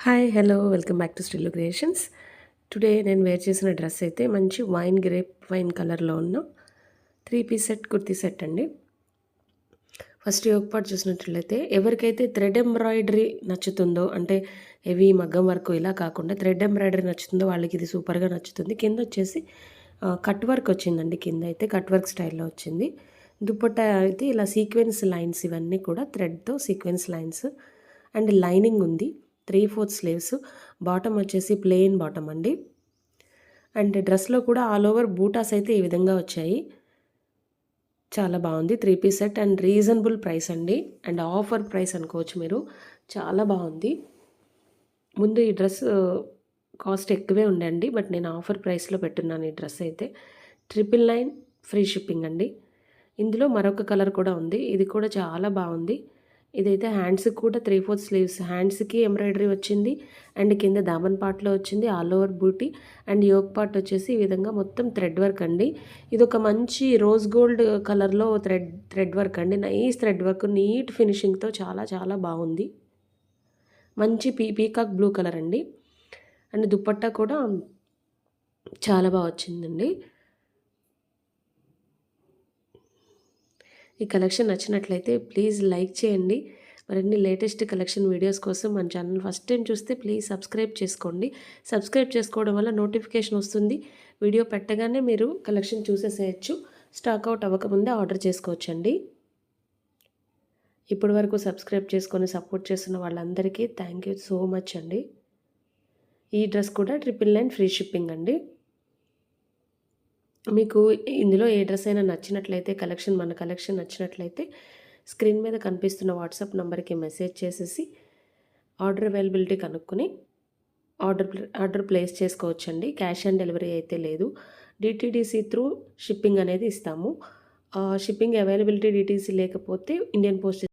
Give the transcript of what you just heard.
Hi hello welcome back to still creations. Today నేను wear చేసిన dress అయితే మంచి గ్రేప్ వైన్ కలర్లో ఉన్న 3 పీస్ సెట్ కుర్తీ సెట్ అండి. ఫస్ట్ యోగ్ పార్ట్ చూసినట్లయితే ఎవరికైతే థ్రెడ్ ఎంబ్రాయిడరీ నచ్చుతుందో, అంటే హెవీ మగ్గం వర్క్ ఇలా కాకుండా థ్రెడ్ ఎంబ్రాయిడరీ నచ్చుతుందో వాళ్ళకి ఇది సూపర్గా నచ్చుతుంది. కింద వచ్చేసి కట్ వర్క్ వచ్చిందండి. కింద అయితే కట్ వర్క్ స్టైల్లో వచ్చింది. దుపట్టా అయితే ఇలా సీక్వెన్స్ లైన్స్, ఇవన్నీ కూడా థ్రెడ్తో సీక్వెన్స్ లైన్స్ అండ్ లైనింగ్ ఉంది. 3/4 స్లీవ్స్. బాటమ్ వచ్చేసి ప్లెయిన్ బాటమ్ అండి. అండ్ డ్రెస్లో కూడా ఆల్ ఓవర్ బూటాస్ అయితే ఈ విధంగా వచ్చాయి. చాలా బాగుంది. 3 piece set and reasonable price అండి. అండ్ ఆఫర్ ప్రైస్ అనుకోవచ్చు మీరు. చాలా బాగుంది. ముందు ఈ డ్రెస్ కాస్ట్ ఎక్కువే ఉండండి, బట్ నేను ఆఫర్ ప్రైస్లో పెట్టున్నాను ఈ డ్రెస్ అయితే. 999 ఫ్రీ షిప్పింగ్ అండి. ఇందులో మరొక కలర్ కూడా ఉంది. ఇది కూడా చాలా బాగుంది. ఇదైతే హ్యాండ్స్కి కూడా 3/4 స్లీవ్స్. హ్యాండ్స్కి ఎంబ్రాయిడరీ వచ్చింది అండ్ కింద దామన్ పార్ట్లో వచ్చింది ఆల్ ఓవర్ బూటీ అండ్ యోక్ పార్ట్ వచ్చేసి ఈ విధంగా మొత్తం థ్రెడ్ వర్క్ అండి. ఇది ఒక మంచి రోజ్ గోల్డ్ కలర్లో థ్రెడ్ వర్క్ అండి. నైస్ థ్రెడ్ వర్క్, నీట్ ఫినిషింగ్తో చాలా చాలా బాగుంది. మంచి పీకాక్ బ్లూ కలర్ అండి. అండ్ దుపట్టా కూడా చాలా బాగా వచ్చిందండి. ఈ కలెక్షన్ నచ్చినట్లయితే ప్లీజ్ లైక్ చేయండి. మరిన్ని లేటెస్ట్ కలెక్షన్ వీడియోస్ కోసం మన ఛానల్ ఫస్ట్ టైం చూస్తే ప్లీజ్ సబ్స్క్రైబ్ చేసుకోండి. సబ్స్క్రైబ్ చేసుకోవడం వల్ల నోటిఫికేషన్ వస్తుంది. వీడియో పెట్టగానే మీరు కలెక్షన్ చూసేసేయచ్చు. స్టాక్ అవుట్ అవ్వకముందే ఆర్డర్ చేసుకోవచ్చండి. ఇప్పటి వరకు సబ్స్క్రైబ్ చేసుకొని సపోర్ట్ చేస్తున్న వాళ్ళందరికీ థ్యాంక్ యూ సో మచ్ అండి. ఈ డ్రెస్ కూడా 999 ఫ్రీ షిప్పింగ్ అండి. మీకు ఇందులో ఏ డ్రెస్ అయినా నచ్చినట్లయితే, మన కలెక్షన్ నచ్చినట్లయితే స్క్రీన్ మీద కనిపిస్తున్న వాట్సాప్ నెంబర్కి మెసేజ్ చేసేసి ఆర్డర్ అవైలబిలిటీ కనుక్కొని ఆర్డర్ ప్లేస్ చేసుకోవచ్చండి. క్యాష్ ఆన్ డెలివరీ అయితే లేదు. డిటీడీసీ త్రూ షిప్పింగ్ అనేది ఇస్తాము. షిప్పింగ్ అవైలబిలిటీ డిటీసీ లేకపోతే ఇండియన్ పోస్ట్